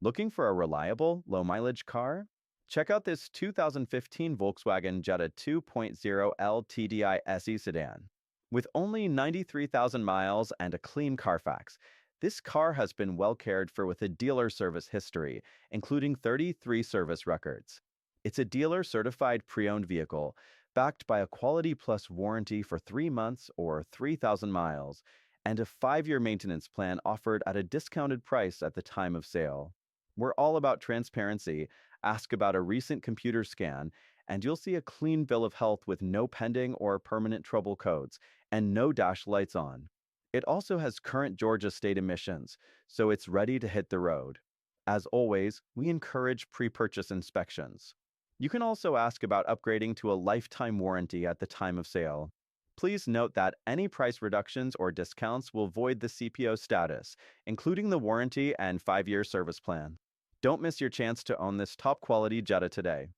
Looking for a reliable, low-mileage car? Check out this 2015 Volkswagen Jetta 2.0L TDI SE sedan. With only 93,000 miles and a clean Carfax, this car has been well cared for with a dealer service history, including 33 service records. It's a dealer-certified pre-owned vehicle, backed by a Quality Plus warranty for 3 months or 3,000 miles, and a 5-year maintenance plan offered at a discounted price at the time of sale. We're all about transparency. Ask about a recent computer scan, and you'll see a clean bill of health with no pending or permanent trouble codes and no dash lights on. It also has current Georgia state emissions, so it's ready to hit the road. As always, we encourage pre-purchase inspections. You can also ask about upgrading to a lifetime warranty at the time of sale. Please note that any price reductions or discounts will void the CPO status, including the warranty and 5-year service plan. Don't miss your chance to own this top-quality Jetta today.